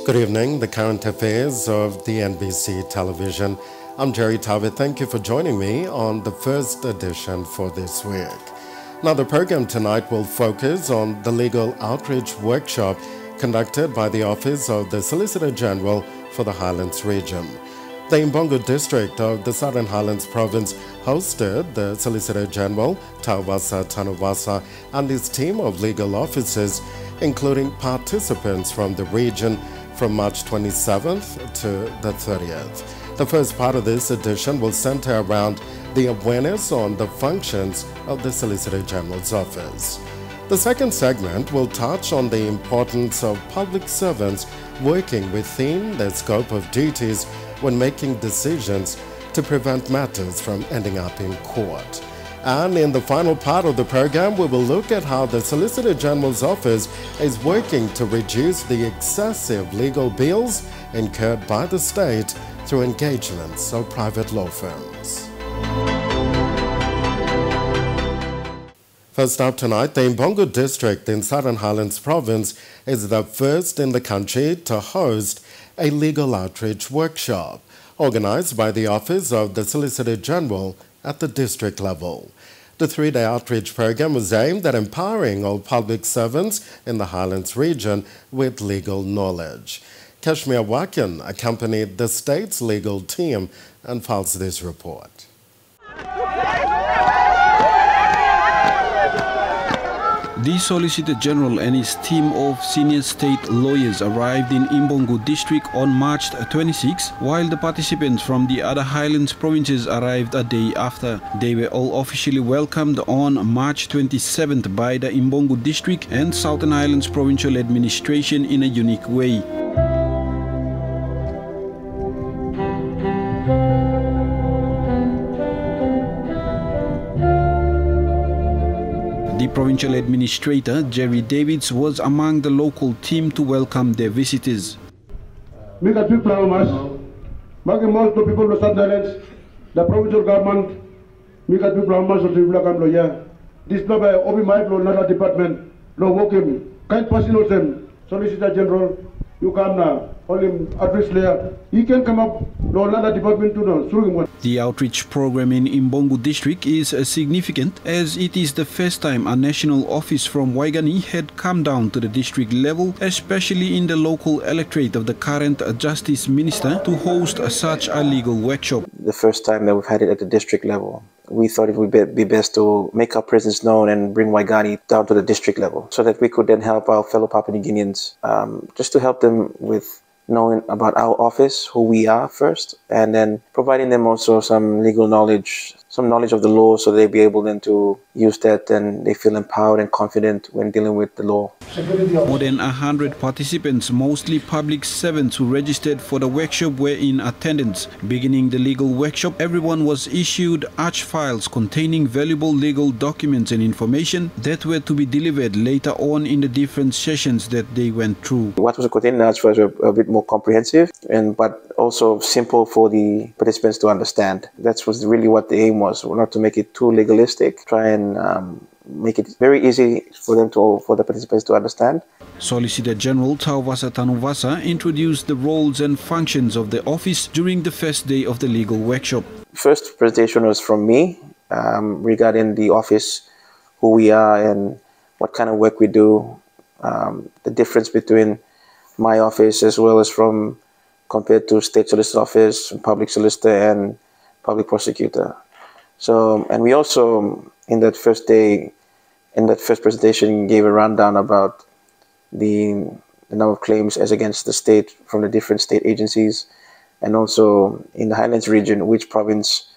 Good evening, the current affairs of the NBC television. I'm Jerry Tawe. Thank you for joining me on the first edition for this week. Now, the program tonight will focus on the legal outreach workshop conducted by the Office of the Solicitor General for the Highlands region. The Imbongo district of the Southern Highlands province hosted the Solicitor General, Tauwasa Tanuvasa, and his team of legal officers, including participants from the region from March 27th to the 30th. The first part of this edition will center around the awareness on the functions of the Solicitor General's office. The second segment will touch on the importance of public servants working within their scope of duties when making decisions to prevent matters from ending up in court. And in the final part of the program, we will look at how the Solicitor General's office is working to reduce the excessive legal bills incurred by the state through engagements of private law firms. First up tonight, the Imbongo district in Southern Highlands province is the first in the country to host a legal outreach workshop organized by the Office of the Solicitor General at the district level. The three-day outreach program was aimed at empowering all public servants in the Highlands region with legal knowledge. Kashmir Wakin accompanied the state's legal team and files this report. The Solicitor General and his team of senior state lawyers arrived in Imbongo district on March 26, while the participants from the other Highlands provinces arrived a day after. They were all officially welcomed on March 27th by the Imbongo district and Southern Highlands provincial administration in a unique way. The provincial administrator, Jerry Davids, was among the local team to welcome their visitors. The provincial government, this number of my law department, law working, kind person, Solicitor General, you come now. He can come up department to The outreach program in Imbongo district is significant as it is the first time a national office from Waigani had come down to the district level, especially in the local electorate of the current Justice Minister, to host such a legal workshop. The first time that we've had it at the district level. We thought it would be best to make our presence known and bring Waigani down to the district level so that we could then help our fellow Papua New Guineans, just to help them with knowing about our office, who we are first, and then providing them also some legal knowledge, some knowledge of the law, so they'll be able then to use that and they feel empowered and confident when dealing with the law. More than 100 participants, mostly public servants who registered for the workshop, were in attendance. Beginning the legal workshop, everyone was issued arch files containing valuable legal documents and information that were to be delivered later on in the different sessions that they went through. What was contained in the arch files were a bit more comprehensive, but also simple for the participants to understand. That was really what the aim was, not to make it too legalistic, try and make it very easy for the participants to understand. Solicitor General Tauwasa Tanuvasa introduced the roles and functions of the office during the first day of the legal workshop. First presentation was from me regarding the office, who we are and what kind of work we do, the difference between my office as well as compared to state solicitor office, public solicitor and public prosecutor. So, and we also in that first day, in that first presentation, gave a rundown about the number of claims as against the state from the different state agencies, and also in the Highlands region, which province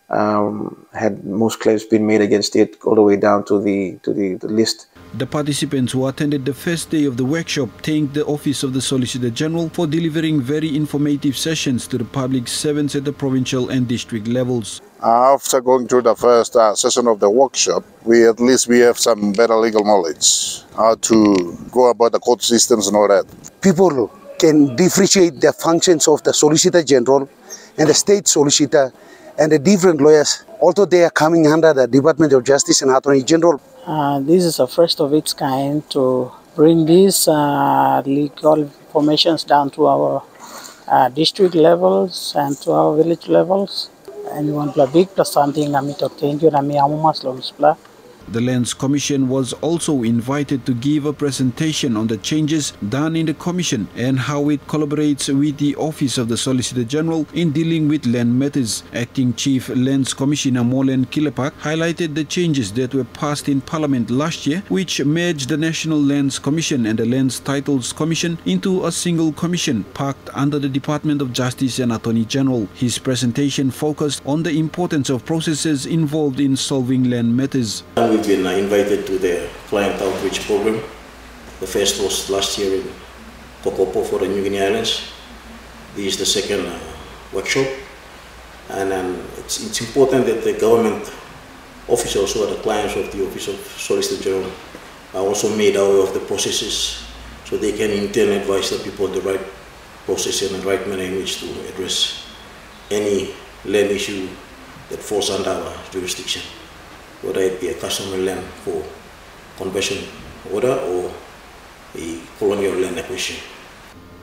had most claims been made against it, all the way down to the list. The participants who attended the first day of the workshop thanked the Office of the Solicitor General for delivering very informative sessions to the public servants at the provincial and district levels. After going through the first session of the workshop, we have some better legal knowledge, how to go about the court systems and all that. People can differentiate the functions of the Solicitor General and the State Solicitor and the different lawyers, although they are coming under the Department of Justice and Attorney General. This is a first of its kind to bring these legal informations down to our district levels and to our village levels. And we want to big plus something nami toktenjo nami amumas lomispla. The Lands Commission was also invited to give a presentation on the changes done in the Commission and how it collaborates with the Office of the Solicitor General in dealing with land matters. Acting Chief Lands Commissioner Molen Kilepak highlighted the changes that were passed in Parliament last year, which merged the National Lands Commission and the Lands Titles Commission into a single commission parked under the Department of Justice and Attorney General. His presentation focused on the importance of processes involved in solving land matters. We've been invited to the client outreach program. The first was last year in Kokopo for the New Guinea Islands. This is the second workshop. And it's important that the government officials who are the clients of the Office of Solicitor General are also made aware of the processes so they can in turn advise the people on the right process and the right manner in which to address any land issue that falls under our jurisdiction, whether it be a customary land for conversion order or a colonial land acquisition.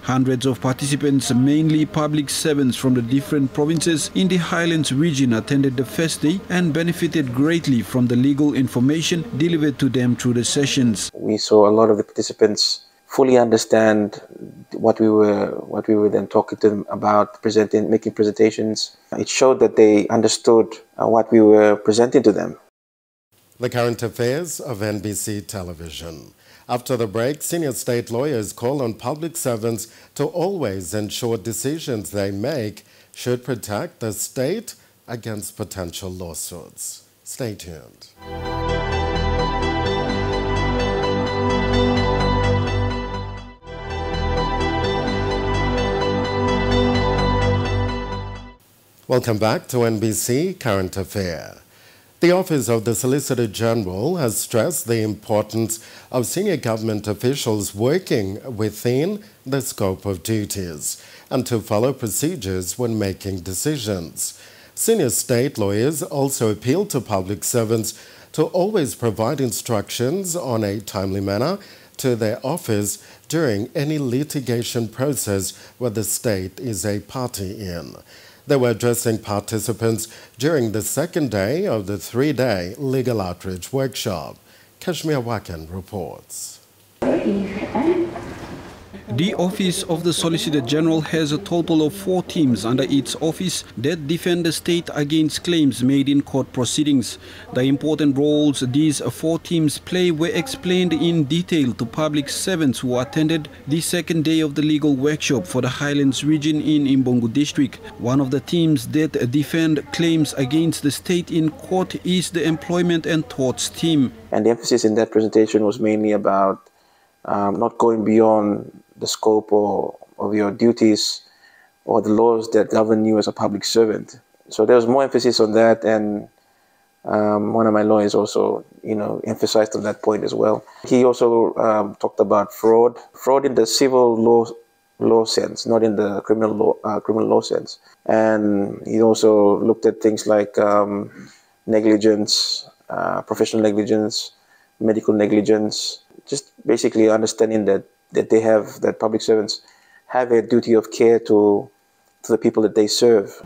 Hundreds of participants, mainly public servants from the different provinces in the Highlands region, attended the first day and benefited greatly from the legal information delivered to them through the sessions. We saw a lot of the participants fully understand what we were then talking to them about, making presentations. It showed that they understood what we were presenting to them. The current affairs of NBC Television. After the break, senior state lawyers call on public servants to always ensure decisions they make should protect the state against potential lawsuits. Stay tuned. Welcome back to NBC Current Affair. The Office of the Solicitor General has stressed the importance of senior government officials working within the scope of duties and to follow procedures when making decisions. Senior state lawyers also appeal to public servants to always provide instructions on a timely manner to their office during any litigation process where the state is a party in. They were addressing participants during the second day of the three-day legal outreach workshop. Kashmir Wakan reports. The Office of the Solicitor General has a total of 4 teams under its office that defend the state against claims made in court proceedings. The important roles these 4 teams play were explained in detail to public servants who attended the second day of the legal workshop for the Highlands region in Imbongu district. One of the teams that defend claims against the state in court is the Employment and Torts team. And the emphasis in that presentation was mainly about not going beyond the scope of your duties or the laws that govern you as a public servant. So there was more emphasis on that, and one of my lawyers also, emphasized on that point as well. He also talked about fraud in the civil law sense, not in the criminal law sense. And he also looked at things like negligence, professional negligence, medical negligence, just basically understanding that public servants have a duty of care to the people that they serve.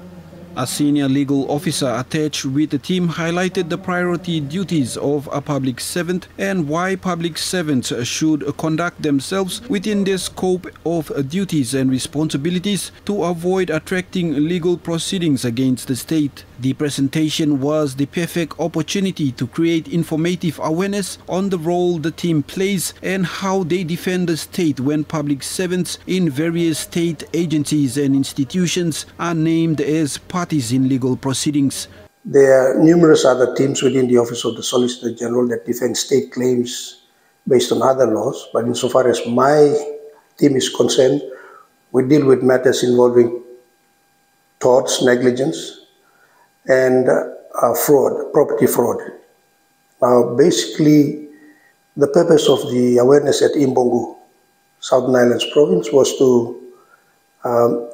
A senior legal officer attached with the team highlighted the priority duties of a public servant and why public servants should conduct themselves within their scope of duties and responsibilities to avoid attracting legal proceedings against the state. The presentation was the perfect opportunity to create informative awareness on the role the team plays and how they defend the state when public servants in various state agencies and institutions are named as parties in legal proceedings. There are numerous other teams within the Office of the Solicitor General that defend state claims based on other laws, but insofar as my team is concerned, we deal with matters involving torts, negligence, and fraud, property fraud. Now, basically, the purpose of the awareness at Imbongu, Southern Islands Province, was to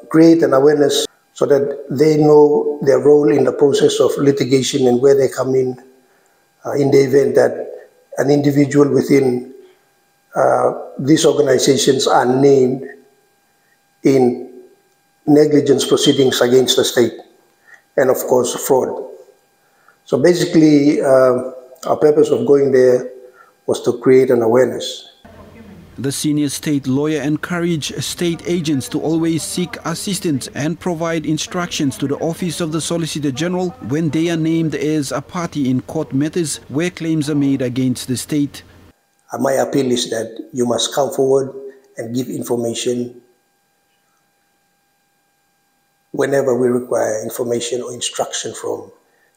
create an awareness so that they know their role in the process of litigation and where they come in the event that an individual within these organizations are named in negligence proceedings against the state and, of course, fraud. So basically, our purpose of going there was to create an awareness. The senior state lawyer encouraged state agents to always seek assistance and provide instructions to the Office of the Solicitor General when they are named as a party in court matters where claims are made against the state. My appeal is that you must come forward and give information whenever we require information or instruction from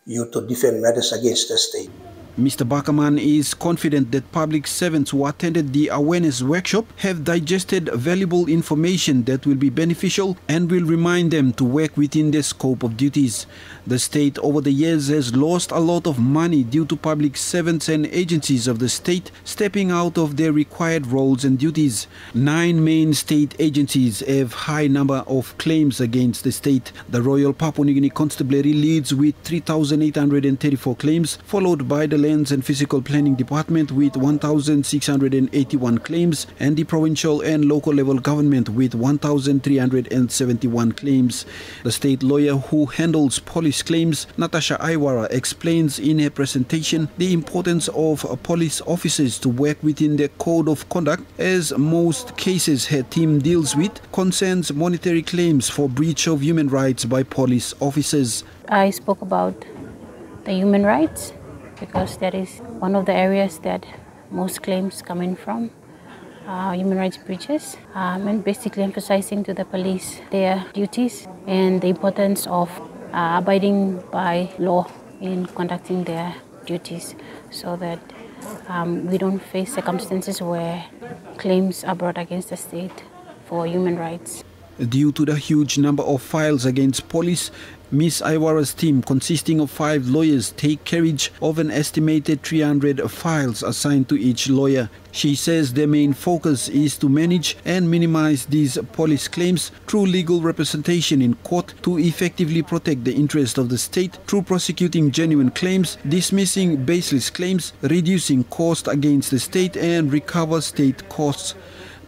you to defend matters against the state. Mr. Bakaman is confident that public servants who attended the awareness workshop have digested valuable information that will be beneficial and will remind them to work within their scope of duties. The state over the years has lost a lot of money due to public servants and agencies of the state stepping out of their required roles and duties. 9 main state agencies have high number of claims against the state. The Royal Papua New Guinea Constabulary leads with 3,834 claims, followed by the Lands and Physical Planning Department with 1,681 claims and the provincial and local level government with 1,371 claims. The state lawyer who handles police claims, Natasha Iwara, explains in her presentation the importance of police officers to work within their code of conduct, as most cases her team deals with concerns monetary claims for breach of human rights by police officers. I spoke about the human rights because that is one of the areas that most claims come in from, human rights breaches, and basically emphasizing to the police their duties and the importance of abiding by law in conducting their duties so that we don't face circumstances where claims are brought against the state for human rights. Due to the huge number of files against police, Ms. Iwara's team, consisting of 5 lawyers, take carriage of an estimated 300 files assigned to each lawyer. She says their main focus is to manage and minimize these police claims through legal representation in court to effectively protect the interest of the state through prosecuting genuine claims, dismissing baseless claims, reducing cost against the state and recover state costs.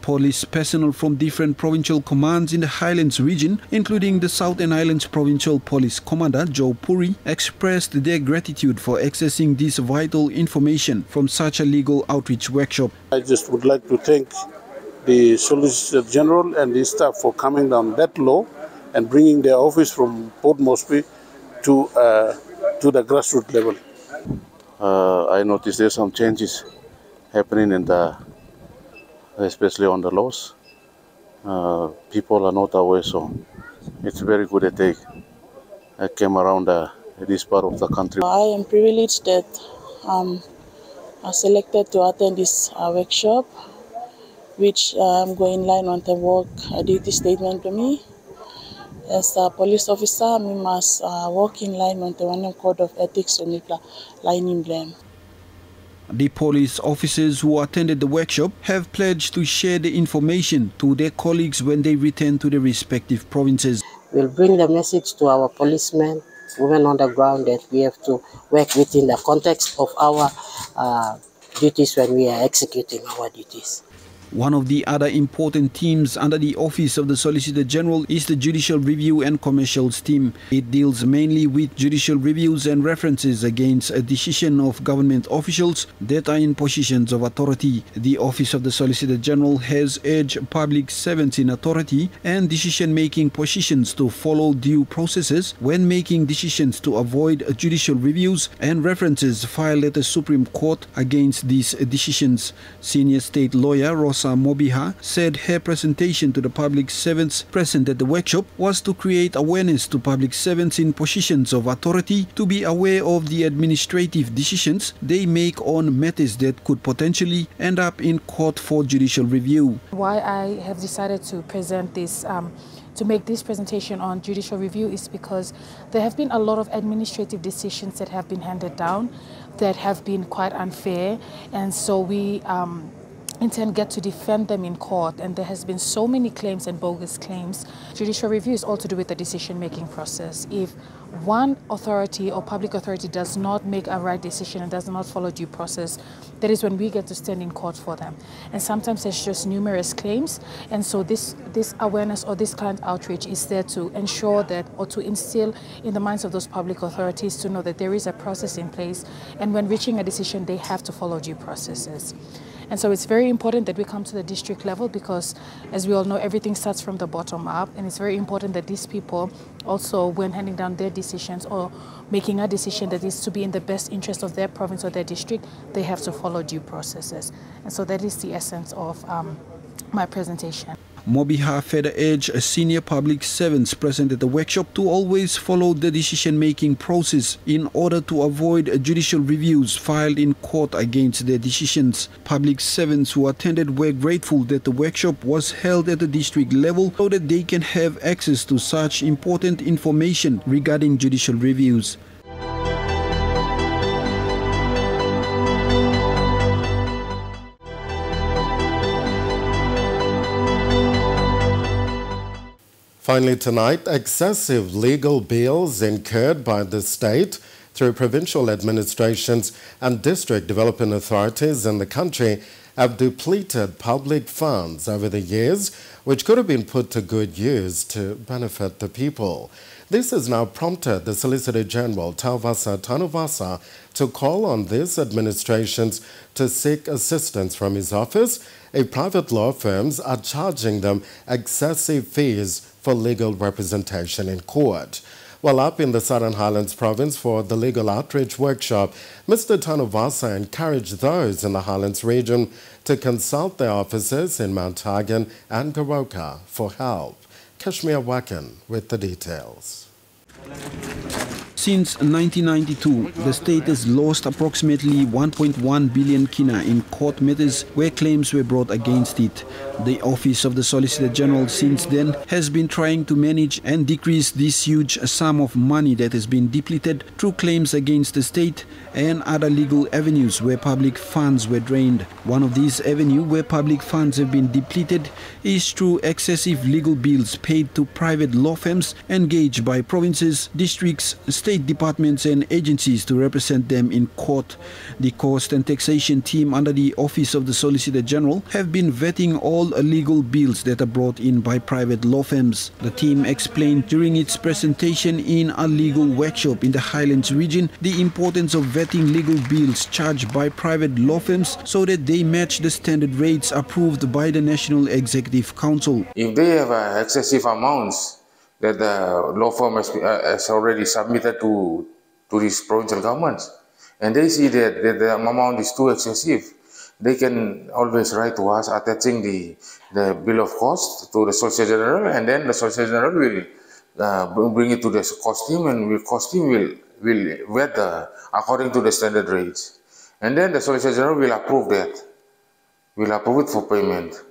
Police personnel from different provincial commands in the Highlands region, including the Southern Highlands Provincial Police Commander Joe Puri, expressed their gratitude for accessing this vital information from such a legal outreach workshop. I just would like to thank the Solicitor General and his staff for coming down that low and bringing their office from Port Moresby to the grassroots level. I noticed there's some changes happening in especially on the laws. People are not aware, so it's very good that they came around this part of the country. I am privileged that I'm selected to attend this workshop, which I'm going in line on the work duty statement to me. As a police officer, we must work in line on the one code of ethics and line in blame. The police officers who attended the workshop have pledged to share the information to their colleagues when they return to their respective provinces. We'll bring the message to our policemen, women on the ground, that we have to work within the context of our duties when we are executing our duties. One of the other important teams under the Office of the Solicitor General is the Judicial Review and Commercials team. It deals mainly with judicial reviews and references against a decision of government officials that are in positions of authority. The Office of the Solicitor General has urged public servants in authority and decision-making positions to follow due processes when making decisions to avoid judicial reviews and references filed at the Supreme Court against these decisions. Senior State Lawyer Rosa Mobiha said her presentation to the public servants present at the workshop was to create awareness to public servants in positions of authority to be aware of the administrative decisions they make on matters that could potentially end up in court for judicial review. Why I have decided to present this to make this presentation on judicial review is because there have been a lot of administrative decisions that have been handed down that have been quite unfair, and so we in turn get to defend them in court, and there has been so many claims and bogus claims. Judicial review is all to do with the decision-making process. If one authority or public authority does not make a right decision and does not follow due process, that is when we get to stand in court for them. And sometimes there's just numerous claims, and so this awareness or this client outreach is there to ensure that, or to instill in the minds of those public authorities to know that there is a process in place, and when reaching a decision, they have to follow due processes. And so it's very important that we come to the district level because, as we all know, everything starts from the bottom up, and it's very important that these people also, when handing down their decisions or making a decision that is to be in the best interest of their province or their district, they have to follow due processes. And so that is the essence of my presentation. Mobiha further urged senior public servants present at the workshop to always follow the decision-making process in order to avoid judicial reviews filed in court against their decisions. Public servants who attended were grateful that the workshop was held at the district level so that they can have access to such important information regarding judicial reviews. Finally tonight, excessive legal bills incurred by the state through provincial administrations and district development authorities in the country have depleted public funds over the years, which could have been put to good use to benefit the people. This has now prompted the Solicitor General, Tauvasa Tanuvasa, to call on these administrations to seek assistance from his office if private law firms are charging them excessive fees for legal representation in court. While up in the Southern Highlands province for the legal outreach workshop, Mr. Tanuvasa encouraged those in the Highlands region to consult their officers in Mount Hagen and Goroka for help. Kashmir Wakan with the details. Since 1992, the state has lost approximately 1.1 billion kina in court matters where claims were brought against it. The Office of the Solicitor General since then has been trying to manage and decrease this huge sum of money that has been depleted through claims against the state and other legal avenues where public funds were drained. One of these avenues where public funds have been depleted is through excessive legal bills paid to private law firms engaged by provinces, districts, state departments and agencies to represent them in court. The cost and taxation team under the Office of the Solicitor General have been vetting all legal bills that are brought in by private law firms. The team explained during its presentation in a legal workshop in the Highlands region the importance of vetting legal bills charged by private law firms so that they match the standard rates approved by the National Executive Council. If they have excessive amounts that the law firm has already submitted to these provincial governments, and they see that the amount is too excessive, they can always write to us attaching the bill of cost to the Solicitor General, and then the Solicitor General will bring it to the cost team, and the cost team will vet according to the standard rates. And then the Solicitor General will approve that, will approve it for payment.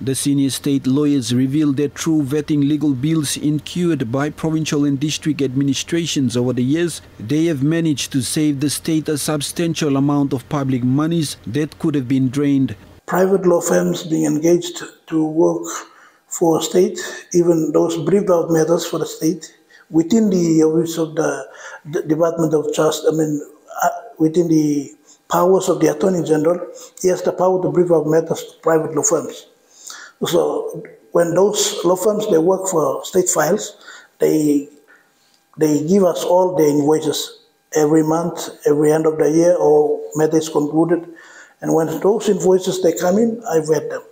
The senior state lawyers revealed that through vetting legal bills incurred by provincial and district administrations over the years, they have managed to save the state a substantial amount of public monies that could have been drained. Private law firms being engaged to work for state, even those briefed out matters for the state, within the office of the Department of Justice, within the powers of the Attorney General, he has the power to brief out matters to private law firms. So when those law firms, they work for state files, they give us all the invoices every month, every end of the year, or matter is concluded. And when those invoices, they come in, I vet them.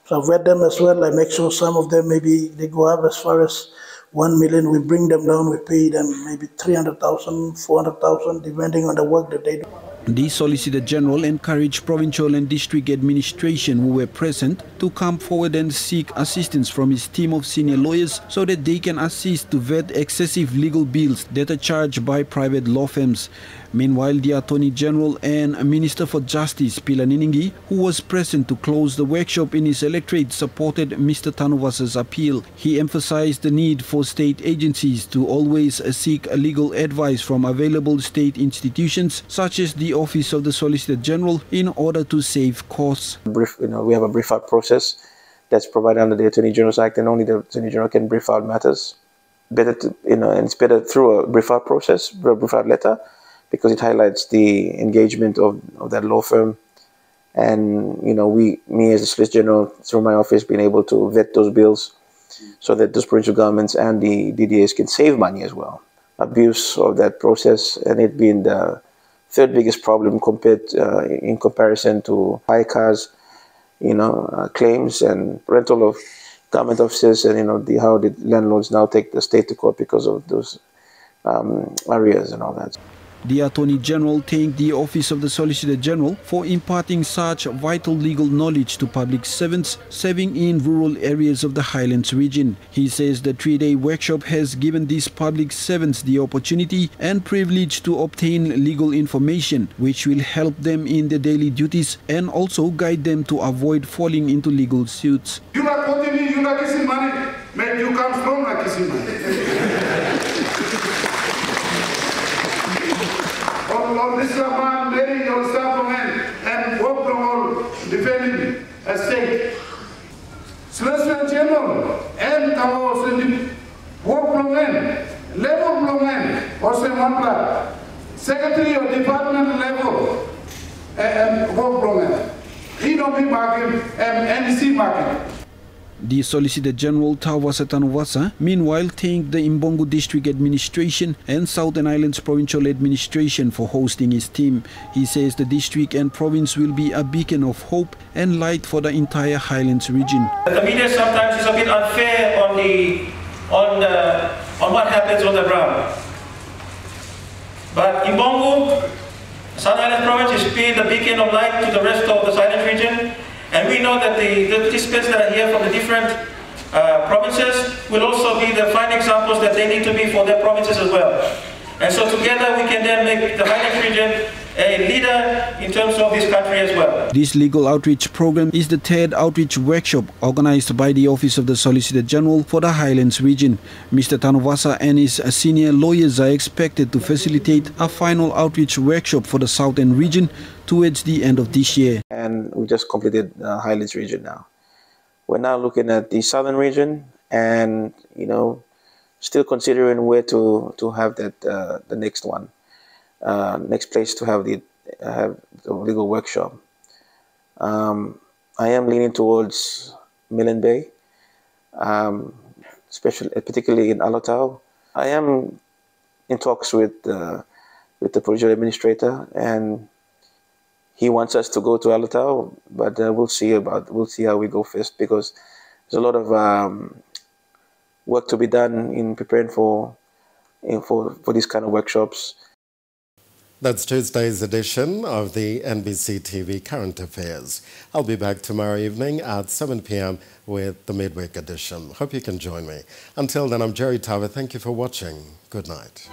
So I vet them as well. I make sure some of them, maybe they go up as far as 1 million. We bring them down, we pay them maybe 300,000, 400,000, depending on the work that they do. The Solicitor General encouraged provincial and district administration who were present to come forward and seek assistance from his team of senior lawyers so that they can assist to vet excessive legal bills that are charged by private law firms. Meanwhile, the Attorney General and Minister for Justice, Pila Niningi, who was present to close the workshop in his electorate, supported Mr. Tanuvasa's appeal. He emphasized the need for state agencies to always seek legal advice from available state institutions, such as the Office of the Solicitor General, in order to save costs. We have a brief out process that's provided under the Attorney General's Act, and only the Attorney General can brief out matters. Better to, and it's better through a brief out process, a brief out letter, because it highlights the engagement of that law firm. And, me as the Solicitor General, through my office, being able to vet those bills so that those provincial governments and the DDAs can save money as well. Abuse of that process, and it being the third biggest problem in comparison to high cars, claims and rental of government offices, and how the landlords now take the state to court because of those arrears and all that. The Attorney General thanked the Office of the Solicitor General for imparting such vital legal knowledge to public servants serving in rural areas of the Highlands region. He says the 3-day workshop has given these public servants the opportunity and privilege to obtain legal information, which will help them in their daily duties and also guide them to avoid falling into legal suits. You not continue, you not kissing money, man, you come strong like kissing money. This man, marry yourself and work from all defending a state. Solicitor General and our work from level from or Secretary of Department level and work from he don't be marking and NDC marking. The Solicitor General Tawasa Tanuvasa meanwhile thanked the Imbongo District Administration and Southern Islands Provincial Administration for hosting his team. He says the district and province will be a beacon of hope and light for the entire Highlands region. The media sometimes is a bit unfair on what happens on the ground. But Imbongo, Southern Islands Province is being the beacon of light to the rest of the Silent region. And we know that the participants that are here from the different provinces will also be the fine examples that they need to be for their provinces as well. And so together we can then make the Highlands region a leader in terms of this country as well. This legal outreach program is the third outreach workshop organized by the Office of the Solicitor General for the Highlands region. Mr. Tanuvasa and his senior lawyers are expected to facilitate a final outreach workshop for the Southern region towards the end of this year. And we just completed the Highlands region now. We're now looking at the Southern region and, still considering where to have that the next one. Next place to have the legal workshop. I am leaning towards Milne Bay, particularly in Alotau. I am in talks with the provincial administrator, and he wants us to go to Alotau, but we'll see how we go first, because there's a lot of work to be done in preparing for these kind of workshops. That's Tuesday's edition of the NBC TV Current Affairs. I'll be back tomorrow evening at 7 p.m. with the midweek edition. Hope you can join me. Until then, I'm Jerry Tawa. Thank you for watching. Good night.